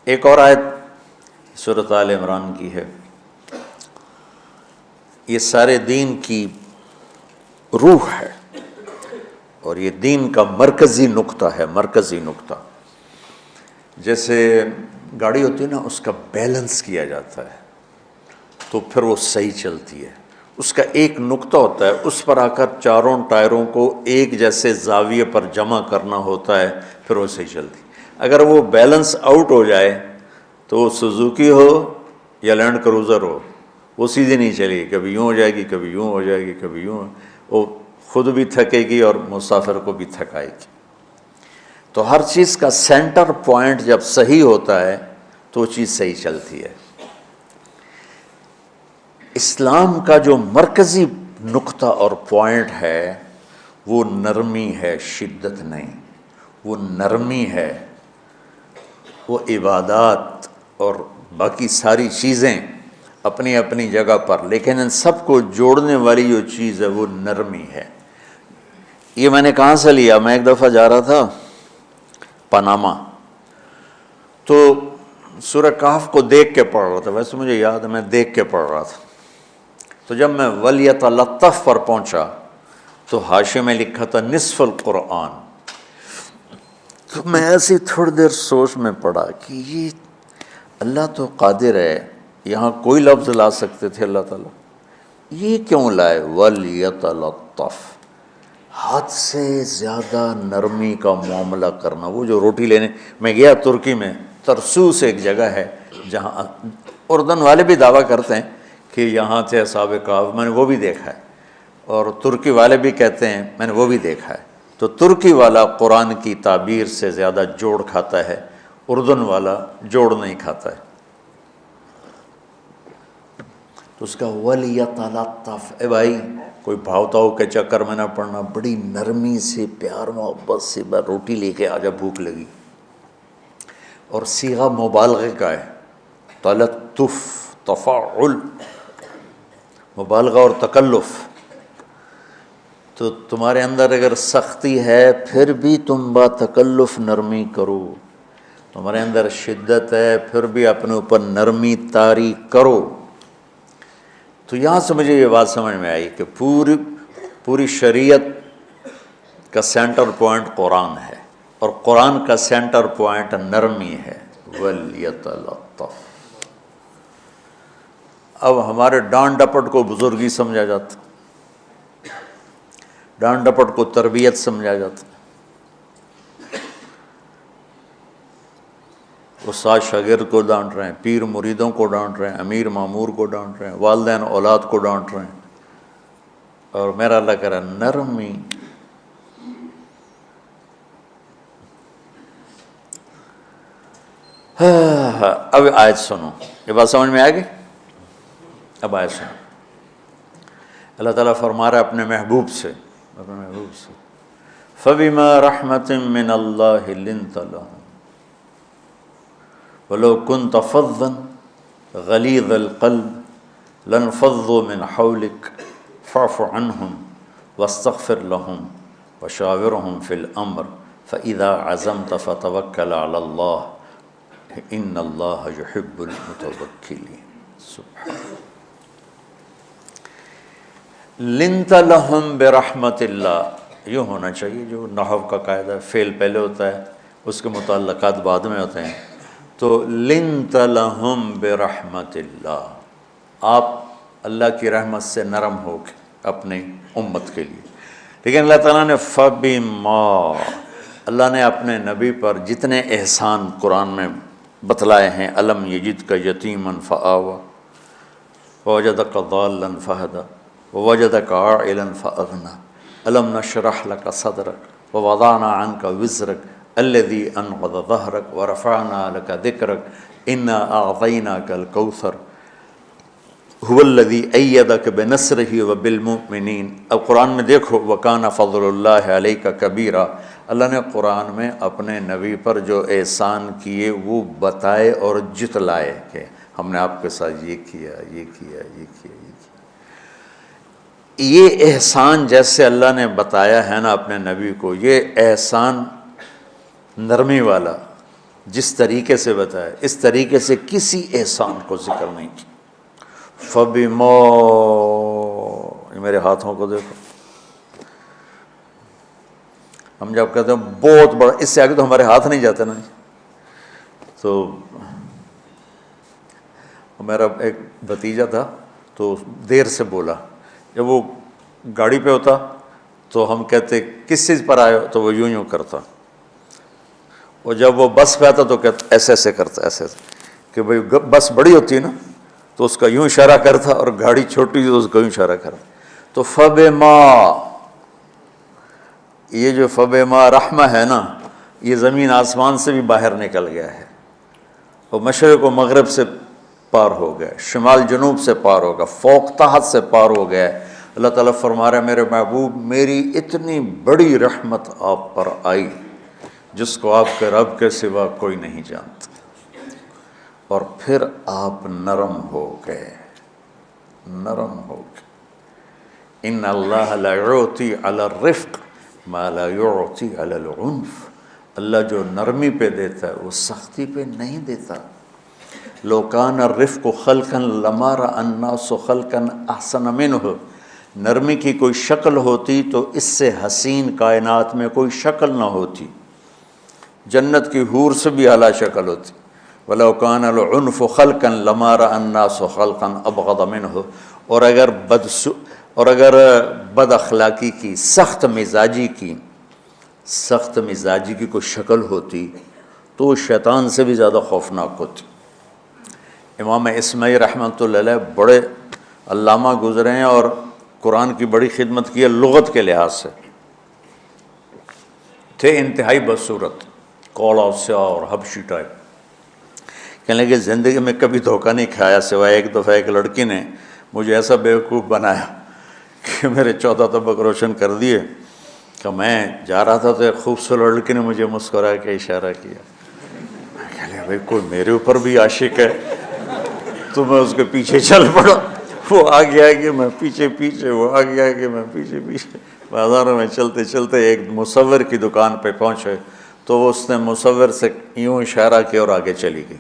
ایک اور آیت سورۃ آل عمران کی ہے، یہ سارے دین کی روح ہے اور یہ دین کا مرکزی نقطہ ہے، مرکزی نقطہ۔ جیسے گاڑی ہوتی ہے نا، اس کا بیلنس کیا جاتا ہے تو پھر وہ صحیح چلتی ہے۔ اس کا ایک نقطہ ہوتا ہے، اس پر آ کر چاروں ٹائروں کو ایک جیسے زاویے پر جمع کرنا ہوتا ہے، پھر وہ صحیح چلتی ہے۔ اگر وہ بیلنس آؤٹ ہو جائے تو وہ سوزوکی ہو یا لینڈ کروزر ہو، وہ سیدھی نہیں چلے گی، کبھی یوں ہو جائے گی، کبھی یوں ہو جائے گی، کبھی یوں، وہ خود بھی تھکے گی اور مسافر کو بھی تھکائے گی۔ تو ہر چیز کا سینٹر پوائنٹ جب صحیح ہوتا ہے تو وہ چیز صحیح چلتی ہے۔ اسلام کا جو مرکزی نقطہ اور پوائنٹ ہے وہ نرمی ہے، شدت نہیں، وہ نرمی ہے، وہ عبادات اور باقی ساری چیزیں اپنی اپنی جگہ پر، لیکن ان سب کو جوڑنے والی جو چیز ہے وہ نرمی ہے۔ یہ میں نے کہاں سے لیا؟ میں ایک دفعہ جا رہا تھا پاناما، تو سورہ کہف کو دیکھ کے پڑھ رہا تھا، ویسے مجھے یاد ہے میں دیکھ کے پڑھ رہا تھا۔ تو جب میں وَلْيَتَلَطَّفْ پر پہنچا تو حاشیے میں لکھا تھا نصف القرآن۔ تو میں ایسی تھوڑی دیر سوچ میں پڑا کہ یہ اللہ تو قادر ہے، یہاں کوئی لفظ لا سکتے تھے اللہ تعالیٰ، یہ کیوں لائے وَلْيَتَلَطَّفْ؟ حد سے زیادہ نرمی کا معاملہ کرنا۔ وہ جو روٹی لینے میں گیا ترکی میں، ترسوس ایک جگہ ہے جہاں اردن والے بھی دعویٰ کرتے ہیں کہ یہاں تھے اصحاب کہف، میں نے وہ بھی دیکھا ہے، اور ترکی والے بھی کہتے ہیں میں نے وہ بھی دیکھا ہے۔ تو ترکی والا قرآن کی تعبیر سے زیادہ جوڑ کھاتا ہے، اردن والا جوڑ نہیں کھاتا ہے۔ تو اس کا وَلْيَتَلَطَّفْ، اے بھائی کوئی بھاؤ تاؤ کے چکر میں نہ پڑنا، بڑی نرمی سے پیار محبت سے روٹی لے کے آجا، بھوک لگی۔ اور صیغہ مبالغے کا ہے، تلطف، تفاعل، مبالغہ اور تکلف۔ تو تمہارے اندر اگر سختی ہے پھر بھی تم با تکلف نرمی کرو، تمہارے اندر شدت ہے پھر بھی اپنے اوپر نرمی طاری کرو۔ تو یہاں سے مجھے یہ بات سمجھ میں آئی کہ پوری شریعت کا سینٹر پوائنٹ قرآن ہے، اور قرآن کا سینٹر پوائنٹ نرمی ہے، وَلْيَتَلَطَّفْ۔ اب ہمارے ڈانٹ ڈپٹ کو بزرگی سمجھا جاتا، ڈانٹ ڈپٹ کو تربیت سمجھا جاتا، استاد شاگرد کو ڈانٹ رہے ہیں، پیر مریدوں کو ڈانٹ رہے ہیں، امیر مامور کو ڈانٹ رہے ہیں، والدین اولاد کو ڈانٹ رہے ہیں، اور میرا اللہ کہہ رہا ہے نرمی۔ اب آیت سنو، یہ بات سمجھ میں آ گئی؟ اب آیت سنو، اللہ تعالیٰ فرما رہا ہے اپنے محبوب سے، فَبِمَا رَحْمَةٍ مِّنَ اللَّهِ لِنْتَ لَهُمْ وَلَوْ كُنْتَ فَظًّا غَلِيظَ الْقَلْبِ لَانفَضُّوا مِنْ حَوْلِكَ فَاعْفُ عَنْهُمْ وَاسْتَغْفِرْ لَهُمْ وَشَاوِرْهُمْ فِي الْأَمْرِ فَإِذَا عَزَمْتَ فَتَوَكَّلْ عَلَى اللَّهِ إِنَّ اللَّهَ يُحِبُّ الْمُتَوَكِّلِينَ۔ سبحان لِنْتَ لَهُمْ بِرَحْمَةِ اللَّهِ، یوں ہونا چاہیے، جو نحو کا قاعدہ فعل پہلے ہوتا ہے اس کے متعلقات بعد میں ہوتے ہیں۔ تو لِنْتَ لَهُمْ بِرَحْمَةِ اللَّهِ، آپ اللہ کی رحمت سے نرم ہو کے اپنی امت کے لیے۔ لیکن اللہ تعالیٰ نے فَبِمَا، اللہ نے اپنے نبی پر جتنے احسان قرآن میں بتلائے ہیں، أَلَمْ يَجِدْكَ يَتِيمًا فَآوَىٰ وَوَجَدَكَ ضَالًّا فَهَدَىٰ وَوَجَدَكَ عَائِلًا فَأَغْنَىٰ أَلَمْ نَشْرَحْ لَكَ صَدْرَكَ وَوَضَعْنَا عَنْكَ وِزْرَكَ الَّذِي أَنْقَضَ ظَهْرَكَ وَرَفَعْنَا لَكَ ذِكْرَكَ إِنَّا أَعْطَيْنَاكَ الْكَوْثَرَ هُوَ الَّذِي أَيَّدَكَ بِنَصْرِهِ وَبِالْمُؤْمِنِينَ۔ اب قرآن میں دیکھو وَكَانَ فَضْلُ اللَّهِ عَلَيْكَ كَبِيرًا، اللہ نے قرآن میں اپنے نبی پر جو احسان کیے وہ بتائے اور جتلائے کہ ہم نے آپ کے ساتھ یہ کیا، یہ کیا، یہ کیا، یہ کیا۔ یہ احسان جیسے اللہ نے بتایا ہے نا اپنے نبی کو، یہ احسان نرمی والا، جس طریقے سے بتایا اس طریقے سے کسی احسان کو ذکر نہیں کیا۔ فَبِمَا، یہ میرے ہاتھوں کو دیکھو، ہم جب کہتے ہیں بہت بڑا، اس سے آگے تو ہمارے ہاتھ نہیں جاتے نا۔ تو میرا ایک بھتیجا تھا تو دیر سے بولا، جب وہ گاڑی پہ ہوتا تو ہم کہتے کس چیز پر آئے ہو، تو وہ یوں کرتا، اور جب وہ بس پہ آتا تو کہتا ایسے ایسے کرتا، ایسے ایسے، کہ بھئی بس بڑی ہوتی ہے نا تو اس کا یوں اشارہ کرتا، اور گاڑی چھوٹی تھی تو اس کا یوں اشارہ کرتا۔ تو فَبِمَا، یہ جو فَبِمَا رحمہ ہے نا، یہ زمین آسمان سے بھی باہر نکل گیا ہے، اور مشرق و مغرب سے پار ہو گیا، شمال جنوب سے پار ہو گیا، فوق تحت سے پار ہو گیا۔ اللہ تعالیٰ فرما رہا ہے میرے محبوب میری اتنی بڑی رحمت آپ پر آئی جس کو آپ کے رب کے سوا کوئی نہیں جانتا، اور پھر آپ نرم ہو گئے، نرم ہو گئے۔ ان اللہ لا یعطی علی الرفق ما لا یعطی علی العنف، اللہ جو نرمی پہ دیتا ہے وہ سختی پہ نہیں دیتا۔ لو کان الرفق خلقا لما رأى الناس خلقا احسن منہ، نرمی کی کوئی شکل ہوتی تو اس سے حسین کائنات میں کوئی شکل نہ ہوتی، جنت کی حور سے بھی اعلیٰ شکل ہوتی۔ وَلَوْ كَانَ الْعُنْفُ خَلْقًا لَمَا رَأَى النَّاسُ خَلْقًا أَبْغَضَ مِنْهُ، اور اگر بد اخلاقی کی، سخت مزاجی کی کوئی شکل ہوتی تو وہ شیطان سے بھی زیادہ خوفناک ہوتی۔ امام اسماعیل رحمۃ اللہ علیہ بڑے علامہ گزرے ہیں اور قرآن کی بڑی خدمت کی ہے لغت کے لحاظ سے، تھے انتہائی بدصورت، کوڑا سیاہ اور حبشی ٹائپ۔ کہنے لگے زندگی میں کبھی دھوکہ نہیں کھایا سوائے ایک دفعہ ایک لڑکی نے مجھے ایسا بیوقوف بنایا کہ میرے 14 طبق روشن کر دیے، کہ میں جا رہا تھا تو ایک خوبصورت لڑکی نے مجھے مسکرا کے اشارہ کیا، میں کہہ لیا بھائی کوئی میرے اوپر بھی عاشق ہے، تو میں اس کے پیچھے چل پڑا، وہ آگے آگے میں پیچھے پیچھے، وہ آگے آگے میں پیچھے پیچھے، بازاروں میں چلتے چلتے ایک مصور کی دکان پہ پہنچے تو اس نے مصور سے یوں اشارہ کیا اور آگے چلی گئی۔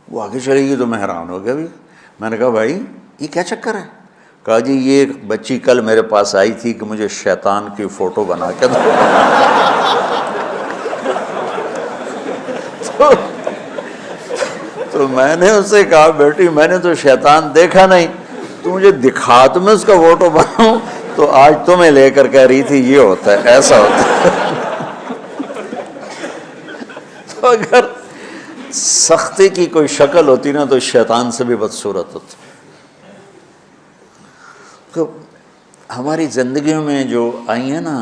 وہ آگے چلی گئی تو میں حیران ہو گیا بھی، میں نے کہا بھائی یہ کیا چکر ہے؟ کہا جی یہ ایک بچی کل میرے پاس آئی تھی کہ مجھے شیطان کی فوٹو بنا کے دو۔ تو میں نے اس سے کہا بیٹی میں نے تو شیطان دیکھا نہیں، تو مجھے دکھا تو میں اس کا فوٹو بناؤں، تو آج تمہیں لے کر کہہ رہی تھی یہ ہوتا ہے ایسا ہوتا ہے۔ تو اگر سختی کی کوئی شکل ہوتی نا تو شیطان سے بھی بدصورت ہوتی۔ تو ہماری زندگیوں میں جو آئی ہیں نا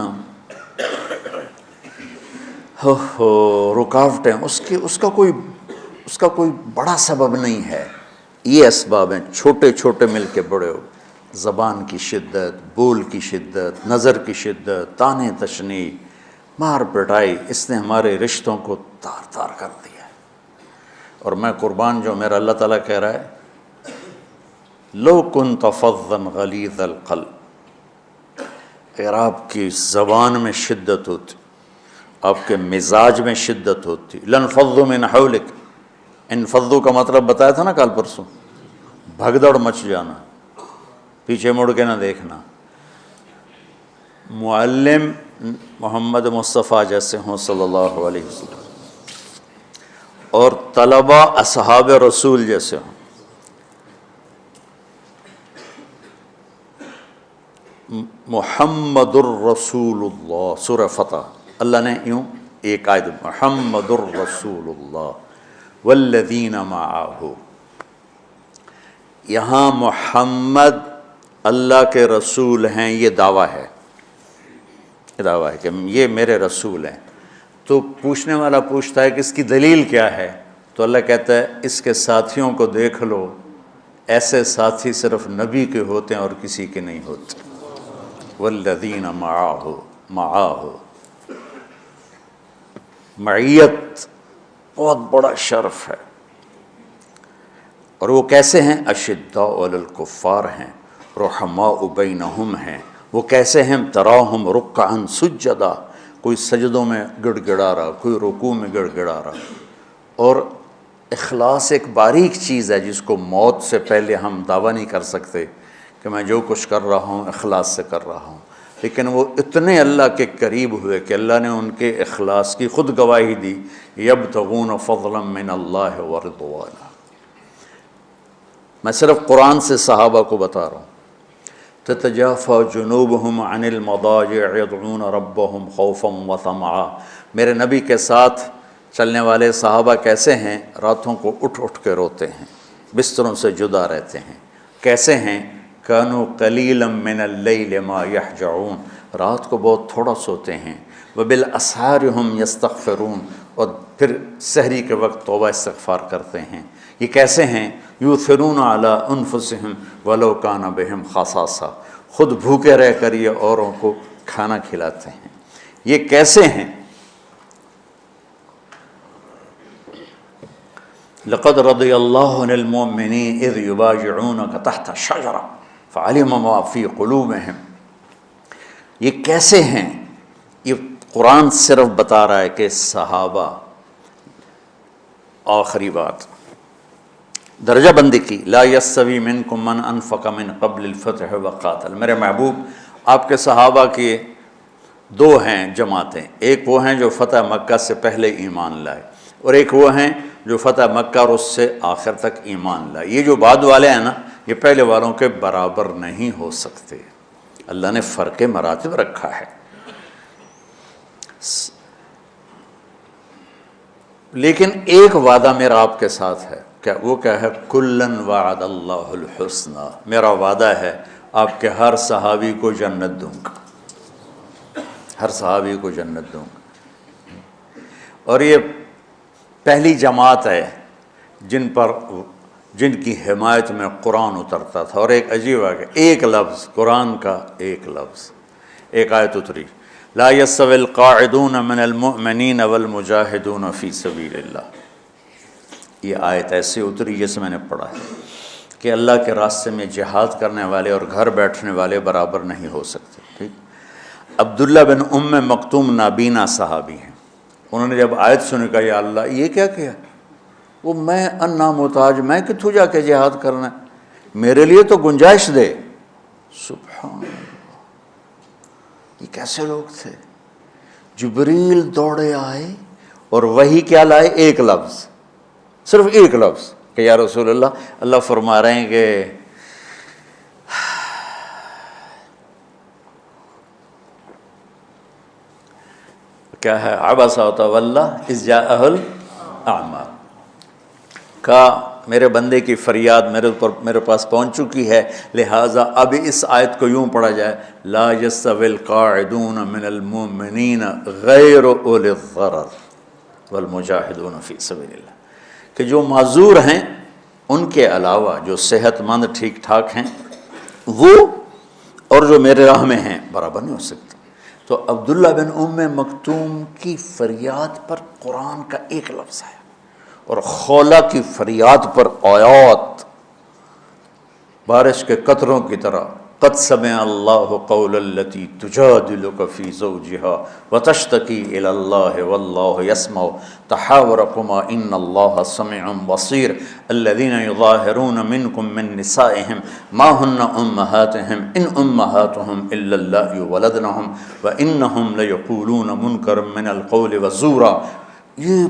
رکاوٹیں، اس کا کوئی بڑا سبب نہیں ہے، یہ اسباب ہیں چھوٹے چھوٹے مل کے بڑے ہو، زبان کی شدت، بول کی شدت، نظر کی شدت، طعنے تشنیع، مار پٹائی، اس نے ہمارے رشتوں کو تار تار کر دیا ہے۔ اور میں قربان جو میرا اللہ تعالیٰ کہہ رہا ہے لو کنت فظا غلیظ القلب، اگر آپ کی زبان میں شدت ہوتی، آپ کے مزاج میں شدت ہوتی، لانفضوا من حولک، انفضوا کا مطلب بتایا تھا نا کل پرسوں، بھگدڑ مچ جانا، پیچھے مڑ کے نہ دیکھنا۔ معلم محمد مصطفیٰ جیسے ہوں صلی اللہ علیہ وسلم، اور طلبہ اصحاب رسول جیسے ہوں، محمد الرسول اللہ، سورہ فتح اللہ نے یوں ایک آیت محمد الرسول اللہ والذین معہ، یہاں محمد اللہ کے رسول ہیں، یہ دعویٰ ہے، کہ یہ میرے رسول ہیں۔ تو پوچھنے والا پوچھتا ہے کہ اس کی دلیل کیا ہے؟ تو اللہ کہتا ہے اس کے ساتھیوں کو دیکھ لو، ایسے ساتھی صرف نبی کے ہوتے ہیں اور کسی کے نہیں ہوتے۔ والذین معاہ، معیت بہت بڑا شرف ہے۔ اور وہ کیسے ہیں؟ اشداء علی الکفار ہیں، رحماء بینہم ہیں۔ وہ کیسے ہیں؟ تراہم رکعا سجدا، کوئی سجدوں میں گڑ گڑا رہا، کوئی رکوع میں گڑ گڑا رہا، اور اخلاص ایک باریک چیز ہے جس کو موت سے پہلے ہم دعویٰ نہیں کر سکتے کہ میں جو کچھ کر رہا ہوں اخلاص سے کر رہا ہوں، لیکن وہ اتنے اللہ کے قریب ہوئے کہ اللہ نے ان کے اخلاص کی خود گواہی دی، یبتغون فضلا من اللہ ورضوانا۔ میں صرف قرآن سے صحابہ کو بتا رہا ہوں، تتجافى جنوبهم عن المضاجع يدعون ربهم خوفا وطمعا۔ میرے نبی کے ساتھ چلنے والے صحابہ کیسے ہیں؟ راتوں کو اٹھ اٹھ کے روتے ہیں، بستروں سے جدا رہتے ہیں۔ کیسے ہیں؟ كانوا قليلا من الليل ما يهجعون، رات کو بہت تھوڑا سوتے ہیں۔ وبالاسحار هم يستغفرون، اور پھر سحری کے وقت توبہ استغفار کرتے ہیں۔ یہ کیسے ہیں؟ یؤثرون علی انفسہم ولو کان بہم خصاصہ، خود بھوکے رہ کر یہ اوروں کو کھانا کھلاتے ہیں۔ یہ کیسے ہیں؟ لقد رضی اللہ عن المؤمنین اذ یبایعونک تحت الشجرہ فعلم ما فی قلوبہم۔ یہ کیسے ہیں؟ یہ قرآن صرف بتا رہا ہے کہ صحابہ، آخری بات درجہ بندی کی، لا یستوی منکم من انفق من قبل الفتح وقاتل۔ میرے محبوب، آپ کے صحابہ کے دو ہیں جماعتیں، ایک وہ ہیں جو فتح مکہ سے پہلے ایمان لائے، اور ایک وہ ہیں جو فتح مکہ اور اس سے آخر تک ایمان لائے۔ یہ جو بعد والے ہیں نا، یہ پہلے والوں کے برابر نہیں ہو سکتے، اللہ نے فرق مراتب رکھا ہے۔ لیکن ایک وعدہ میرا آپ کے ساتھ ہے، وہ کیا ہے؟ کلن وعد اللہ الحسنہ، میرا وعدہ ہے آپ کے ہر صحابی کو جنت دوں گا، ہر صحابی کو جنت دوں گا۔ اور یہ پہلی جماعت ہے جن کی حمایت میں قرآن اترتا تھا۔ اور ایک عجیب ہے کہ ایک لفظ قرآن کا، ایک لفظ، ایک آیت اتری، لا یستوی القاعدون من المؤمنین والمجاہدون فی سبیل اللہ۔ یہ آیت ایسے اتری جیسے میں نے پڑھا ہے کہ اللہ کے راستے میں جہاد کرنے والے اور گھر بیٹھنے والے برابر نہیں ہو سکتے۔ ٹھیک، عبداللہ بن ام مکتوم نابینا صحابی ہیں، انہوں نے جب آیت سنی کہا یا اللہ یہ کیا کیا؟ وہ میں انا محتاج، میں کتوں جا کے جہاد کرنا ہے، میرے لیے تو گنجائش دے۔ سبحان اللہ، یہ کیسے لوگ تھے؟ جبریل دوڑے آئے اور وہی کیا لائے؟ ایک لفظ، صرف ایک لفظ کہ یا رسول اللہ، اللہ فرما رہے ہیں کہ کیا ہے؟ عبس وتولی اذ جاءہ الاعمی، کہا میرے بندے کی فریاد میرے پاس پہنچ چکی ہے، لہٰذا اب اس آیت کو یوں پڑھا جائے، لا یستوی القاعدون من المؤمنین غیر اولی الضرر والمجاہدون فی سبیل اللہ، کہ جو معذور ہیں ان کے علاوہ جو صحت مند ٹھیک ٹھاک ہیں وہ اور جو میرے راہ میں ہیں برابر نہیں ہو سکتے۔ تو عبداللہ بن ام مکتوم کی فریاد پر قرآن کا ایک لفظ ہے، اور خولہ کی فریاد پر آیات بارش کے قطروں کی طرح، قد سمع اللہ قول التی تجادلک فی زوجها وتشتکی الی اللہ واللہ یسمع تحاورکما ان اللہ سمیع بصیر الذین یظاہرون منکم من نسائہم ما ہن امہاتہم ان امہاتہم الا اللائي ولدنہم وانہم لیقولون منکرا من القول وزورا۔ یہ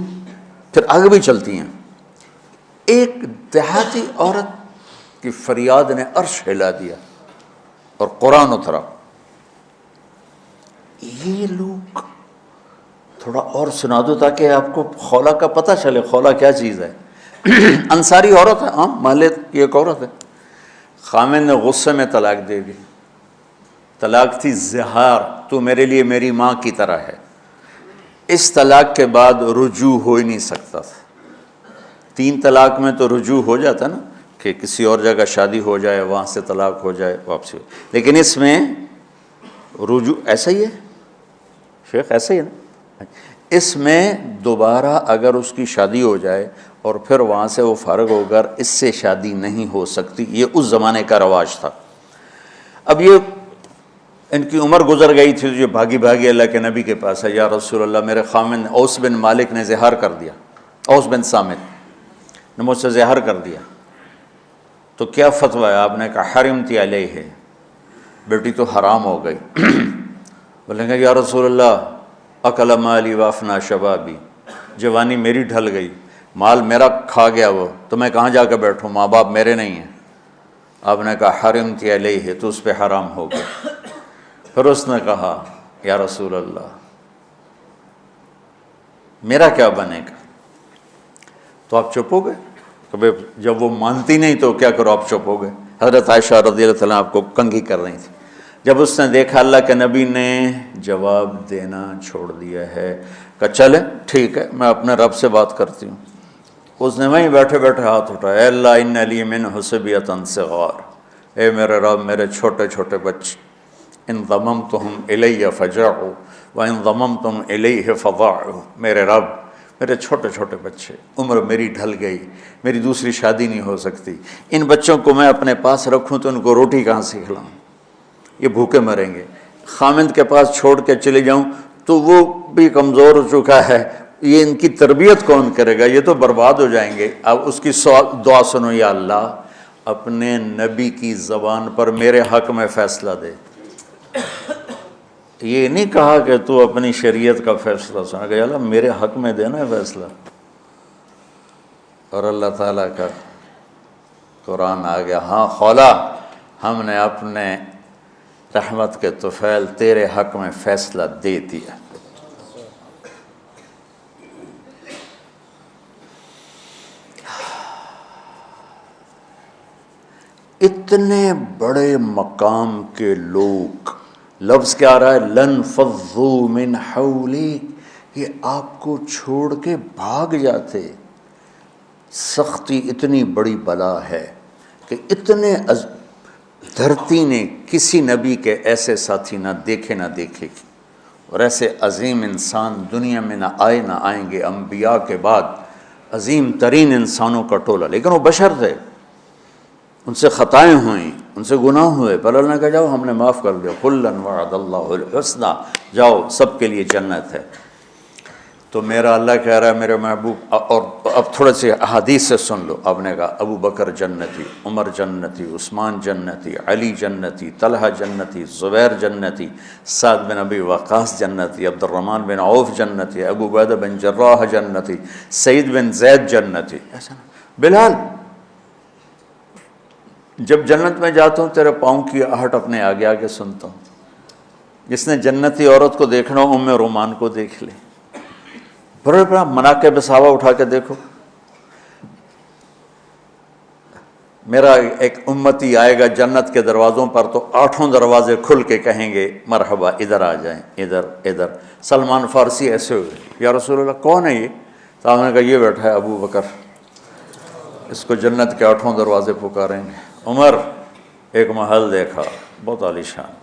پھر آگے بھی چلتی ہیں۔ ایک دیہاتی عورت کی فریاد نے عرش ہلا دیا اور قرآن اترا۔ یہ لوگ تھوڑا اور سنا دو تاکہ آپ کو خولہ کا پتہ چلے، خولہ کیا چیز ہے۔ انصاری عورت ہے، ہاں محلے کی ایک عورت ہے، خامن نے غصے میں طلاق دے دی، طلاق تھی زہار، تو میرے لیے میری ماں کی طرح ہے۔ اس طلاق کے بعد رجوع ہو ہی نہیں سکتا تھا۔ 3 طلاق میں تو رجوع ہو جاتا نا، کہ کسی اور جگہ شادی ہو جائے، وہاں سے طلاق ہو جائے، واپسی ہو، لیکن اس میں رجوع ایسا ہی ہے شیخ، ایسا ہی ہے نا، اس میں دوبارہ اگر اس کی شادی ہو جائے اور پھر وہاں سے وہ فارغ ہو کر اس سے شادی نہیں ہو سکتی، یہ اس زمانے کا رواج تھا۔ اب یہ ان کی عمر گزر گئی تھی، جو بھاگی بھاگی اللہ کے نبی کے پاس ہے، یا رسول اللہ میرے خامن اوس بن مالک نے زہار کر دیا، اوس بن صامت نے مجھ سے زہر کر دیا، تو کیا فتویٰ ہے؟ آپ نے کہا حرمتی علیہ ہے، بیٹی تو حرام ہو گئی۔ بولیں گے یا رسول اللہ اکل مالی وافنا شبابی، جوانی میری ڈھل گئی، مال میرا کھا گیا وہ، تو میں کہاں جا کے بیٹھوں، ماں باپ میرے نہیں ہیں۔ آپ نے کہا حرمتی علیہ ہے، تو اس پہ حرام ہو گیا۔ پھر اس نے کہا یا رسول اللہ میرا کیا بنے گا؟ تو آپ چپ ہو گئے کہ جب وہ مانتی نہیں تو کیا کرو، آپ چپ ہو گئے۔ حضرت عائشہ رضی اللہ تعالیٰ آپ کو کنگھی کر رہی تھی۔ جب اس نے دیکھا اللہ کے نبی نے جواب دینا چھوڑ دیا ہے، کہ چلے ٹھیک ہے میں اپنے رب سے بات کرتی ہوں، اس نے وہیں بیٹھے بیٹھے ہاتھ اٹھایا، اے اللہ ان لی منہ صبیۃ صغار، اے میرے رب میرے چھوٹے چھوٹے بچے، ان ضممتہم الی فجعوا وان ضممتم الیہ فضاعوا، میرے رب میرے چھوٹے چھوٹے بچے، عمر میری ڈھل گئی، میری دوسری شادی نہیں ہو سکتی، ان بچوں کو میں اپنے پاس رکھوں تو ان کو روٹی کہاں سے کھلاؤں، یہ بھوکے مریں گے، خامند کے پاس چھوڑ کے چلے جاؤں تو وہ بھی کمزور ہو چکا ہے، یہ ان کی تربیت کون کرے گا، یہ تو برباد ہو جائیں گے۔ اب اس کی دعا سنو، یا اللہ اپنے نبی کی زبان پر میرے حق میں فیصلہ دے۔ یہ نہیں کہا کہ تو اپنی شریعت کا فیصلہ سنا، کہ اللہ میرے حق میں دینا ہے فیصلہ۔ اور اللہ تعالیٰ کا قرآن آ گیا، ہاں خولا ہم نے اپنے رحمت کے طفیل تیرے حق میں فیصلہ دے دیا۔ اتنے بڑے مقام کے لوگ، لفظ کیا آ رہا ہے، لن فضوا من حولک، یہ آپ کو چھوڑ کے بھاگ جاتے۔ سختی اتنی بڑی بلا ہے کہ اتنے دھرتی نے کسی نبی کے ایسے ساتھی نہ دیکھے گی، اور ایسے عظیم انسان دنیا میں نہ آئیں گے، انبیاء کے بعد عظیم ترین انسانوں کا ٹولہ، لیکن وہ بشر تھے، ان سے خطائیں ہوئیں، ان سے گناہ ہوئے، پر اللہ نے کہا جاؤ ہم نے معاف کر دیا، کلا وعد اللہ الحسنی، جاؤ سب کے لیے جنت ہے۔ تو میرا اللہ کہہ رہا ہے میرے محبوب، اور اب تھوڑے سے احادیث سے سن لو۔ آپ نے کہا ابو بکر جنتی، عمر جنتی، عثمان جنتی، علی جنتی، طلحہ جنتی، زبیر جنتی، سعد بن ابی وقاص جنتی، عبد الرحمن بن عوف جنتی، ابو عبیدہ بن جراح جنتی، سعید بن زید جنتی، ایسا نا بلال جب جنت میں جاتا ہوں تیرے پاؤں کی آہٹ اپنے آگے آگے سنتا ہوں۔ جس نے جنتی عورت کو دیکھنا ہو ام رومان کو دیکھ لے، بڑے بڑا مناقب صحابہ اٹھا کے دیکھو۔ میرا ایک امتی آئے گا جنت کے دروازوں پر تو 8 دروازے کھل کے کہیں گے مرحبا ادھر آ جائیں، ادھر ادھر۔ سلمان فارسی ایسے ہوئے، یا رسول اللہ کون ہے یہ؟ تو آپ نے کہا یہ بیٹھا ہے ابو بکر، اس کو جنت کے 8 دروازے پکاریں گے۔ عمر ایک محل دیکھا بہت عالیشان،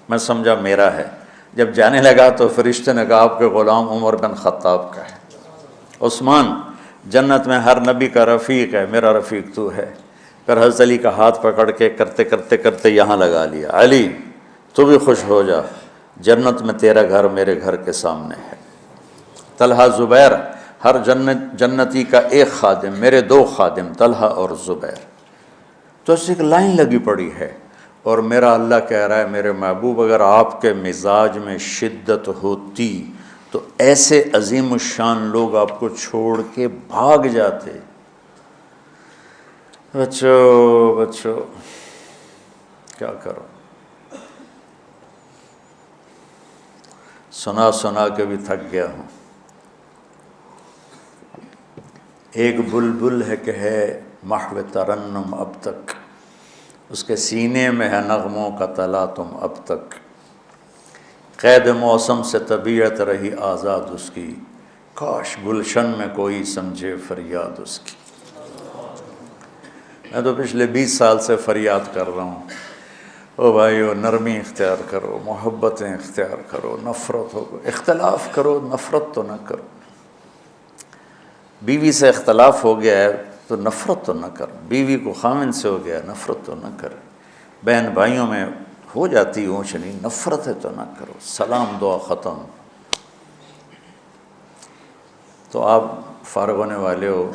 میں سمجھا میرا ہے، جب جانے لگا تو فرشتے نے کہا آپ کے غلام عمر بن خطاب کا ہے۔ عثمان جنت میں ہر نبی کا رفیق ہے، میرا رفیق تو ہے۔ پھر حضرت علی کا ہاتھ پکڑ کے کرتے یہاں لگا لیا، علی تو بھی خوش ہو جا، جنت میں تیرا گھر میرے گھر کے سامنے ہے۔ طلحہ زبیر، ہر جنتی کا ایک خادم، میرے 2 خادم طلحہ اور زبیر۔ تو اس ایک لائن لگی پڑی ہے، اور میرا اللہ کہہ رہا ہے میرے محبوب اگر آپ کے مزاج میں شدت ہوتی تو ایسے عظیم الشان لوگ آپ کو چھوڑ کے بھاگ جاتے۔ بچو کیا کرو، سنا کے بھی تھک گیا ہوں۔ ایک بلبل ہے کہ ہے محو ترنم اب تک، اس کے سینے میں ہے نغموں کا تلاطم اب تک، قید موسم سے طبیعت رہی آزاد اس کی، کاش گلشن میں کوئی سمجھے فریاد اس کی۔ میں تو پچھلے 20 سال سے فریاد کر رہا ہوں، او بھائیو نرمی اختیار کرو، محبتیں اختیار کرو، نفرت ہو، اختلاف کرو، نفرت تو نہ کرو۔ بیوی سے اختلاف ہو گیا ہے تو نفرت تو نہ کر، بیوی کو خامن سے ہو گیا نفرت تو نہ کر، بہن بھائیوں میں ہو جاتی اونچ نہیں، نفرت ہے تو نہ کرو، سلام دعا ختم۔ تو آپ فارغ ہونے والے ہو،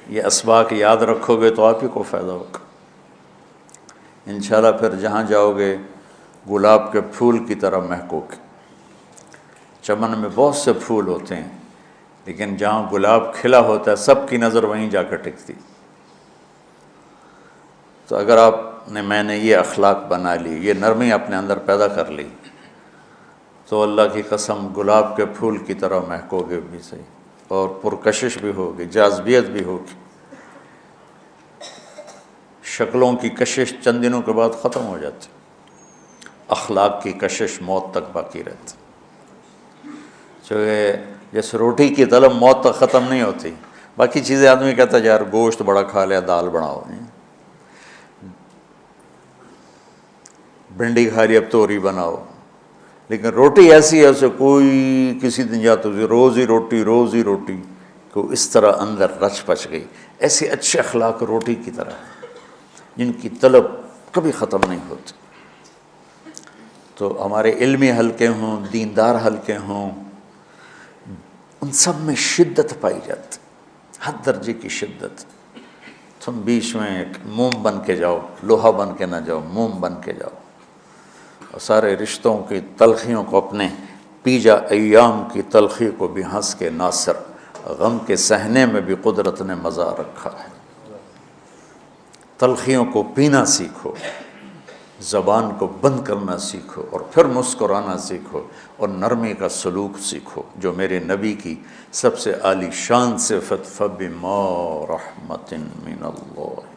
یہ اسباق یاد رکھو گے تو آپ ہی کو فائدہ ہوگا انشاءاللہ۔ پھر جہاں جاؤ گے گلاب کے پھول کی طرح مہکو گے۔ چمن میں بہت سے پھول ہوتے ہیں، لیکن جہاں گلاب کھلا ہوتا ہے سب کی نظر وہیں جا کر ٹکتی۔ تو اگر میں نے یہ اخلاق بنا لی، یہ نرمی اپنے اندر پیدا کر لی، تو اللہ کی قسم گلاب کے پھول کی طرح مہکو گے بھی صحیح، اور پرکشش بھی ہوگی، جاذبیت بھی ہوگی۔ شکلوں کی کشش چند دنوں کے بعد ختم ہو جاتی، اخلاق کی کشش موت تک باقی رہتی۔ جیسے روٹی کی طلب موت تک ختم نہیں ہوتی، باقی چیزیں آدمی کہتا ہے یار گوشت بڑا کھا لیا، دال بناؤ، بھنڈی کھا لی اب توری بناؤ، لیکن روٹی ایسی ہے اسے کوئی کسی دن جاتا روز ہی روٹی کو اس طرح اندر رچ پچ گئی۔ ایسے اچھے اخلاق روٹی کی طرح ہیں جن کی طلب کبھی ختم نہیں ہوتی۔ تو ہمارے علمی حلقے ہوں، دیندار حلقے ہوں، ان سب میں شدت پائی جاتی، ہر درجے کی شدت۔ تم بیچ میں ایک موم بن کے جاؤ، لوہا بن کے نہ جاؤ، موم بن کے جاؤ، اور سارے رشتوں کی تلخیوں کو اپنے پی جا، ایام کی تلخی کو بھی ہنس کے ناصر، غم کے سہنے میں بھی قدرت نے مزہ رکھا ہے۔ تلخیوں کو پینا سیکھو، زبان کو بند کرنا سیکھو، اور پھر مسکرانا سیکھو، اور نرمی کا سلوک سیکھو جو میرے نبی کی سب سے عالی شان صفت فَبِمَا رَحْمَةٍ مِّنَ اللَّهِ۔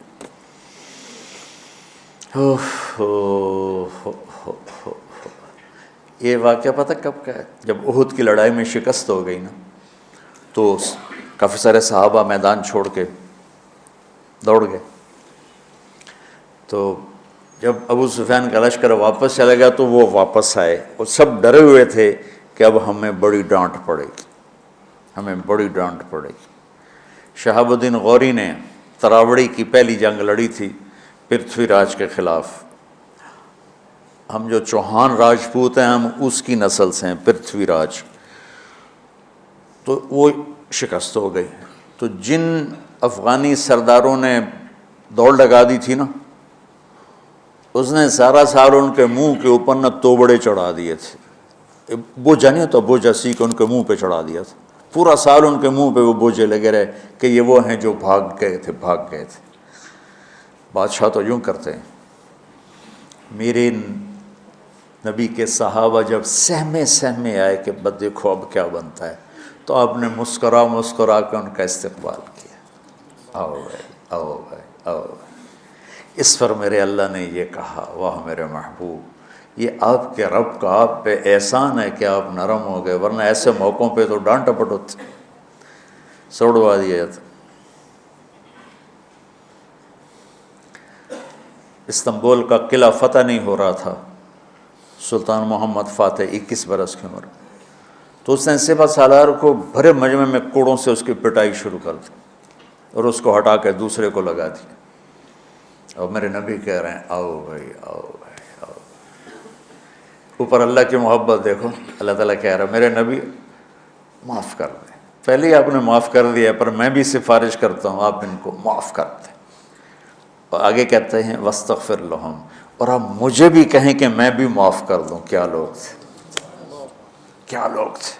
یہ واقعہ پتہ کب کا ہے؟ جب احد کی لڑائی میں شکست ہو گئی نا، تو کافی سارے صحابہ میدان چھوڑ کے دوڑ گئے۔ تو جب ابو سفیان کا لشکر واپس چلا گیا تو وہ واپس آئے، اور سب ڈرے ہوئے تھے کہ اب ہمیں بڑی ڈانٹ پڑے گی، ہمیں بڑی ڈانٹ پڑے گی۔ شہاب الدین غوری نے تراوڑی کی پہلی جنگ لڑی تھی پرتھوی راج کے خلاف۔ ہم جو چوہان راجپوت ہیں ہم اس کی نسل سے ہیں، پرتھوی راج، تو وہ شکست ہو گئی۔ تو جن افغانی سرداروں نے دوڑ لگا دی تھی نا، اس نے سارا سال ان کے منہ کے اوپر نہ توبڑے چڑھا دیے تھے، بوجھا نہیں ہوتا، بوجھا سیکھ ان کے منہ پہ چڑھا دیا تھا، پورا سال ان کے منہ پہ وہ بوجھے لگے رہے کہ یہ وہ ہیں جو بھاگ گئے تھے۔ بادشاہ تو یوں کرتے ہیں۔ میرے نبی کے صحابہ جب سہمے آئے کہ بس دیکھو اب کیا بنتا ہے، تو آپ نے مسکرا کے ان کا استقبال کیا، آؤ بھائی آؤ بھائی آؤ بھائی۔ اس پر میرے اللہ نے یہ کہا، واہ میرے محبوب، یہ آپ کے رب کا آپ پہ احسان ہے کہ آپ نرم ہو گئے، ورنہ ایسے موقعوں پہ تو ڈانٹ ٹپٹ ہوتی، سوڑوا دیا جاتا۔ استنبول کا قلعہ فتح نہیں ہو رہا تھا، سلطان محمد فاتح 21 برس کی عمر، تو اس نے سپہ سالار کو بھرے مجمع میں کوڑوں سے اس کی پٹائی شروع کر دی، اور اس کو ہٹا کے دوسرے کو لگا دیا۔ اور میرے نبی کہہ رہے ہیں آؤ بھائی آؤ بھائی آؤ۔ اوپر اللہ کی محبت دیکھو، اللہ تعالیٰ کہہ رہا ہے میرے نبی معاف کر دیں، پہلے ہی آپ نے معاف کر دیا، پر میں بھی سفارش کرتا ہوں آپ ان کو معاف کر دیں۔ اور آگے کہتے ہیں وَاسْتَغْفِرْ لَهُمْ، اور آپ مجھے بھی کہیں کہ میں بھی معاف کر دوں۔ کیا لوگ تھے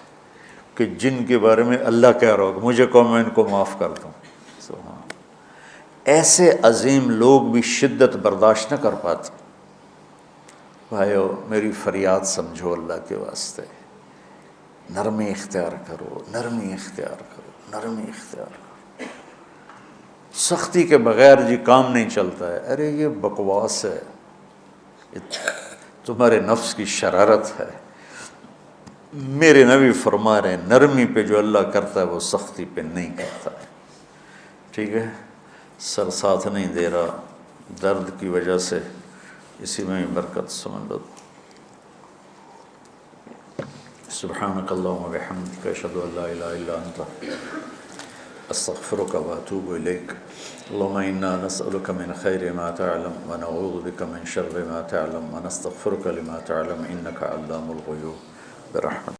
کہ جن کے بارے میں اللہ کہہ رہا ہوگا مجھے کہو میں ان کو معاف کر دوں۔ ایسے عظیم لوگ بھی شدت برداشت نہ کر پاتے۔ بھائیو میری فریاد سمجھو اللہ کے واسطے، نرمی اختیار کرو، نرمی اختیار کرو، نرمی اختیار کرو۔ سختی کے بغیر جی کام نہیں چلتا ہے، ارے یہ بکواس ہے، تمہارے نفس کی شرارت ہے۔ میرے نبی فرما رہے ہیں نرمی پہ جو اللہ کرتا ہے وہ سختی پہ نہیں کرتا ہے۔ ٹھیک ہے، سر ساتھ نہیں دے رہا درد کی وجہ سے، اسی میں برکت سمجھ لو۔ سبحانک اللہم و بحمدک، اشہد ان لا الہ الا انت، استغفرک و اتوب الیک۔ اللہم انا نسألک من خیر ما تعلم ونعوذ بک من شر ما تعلم ونستغفرک لما تعلم انک علام الغیوب برحمتک۔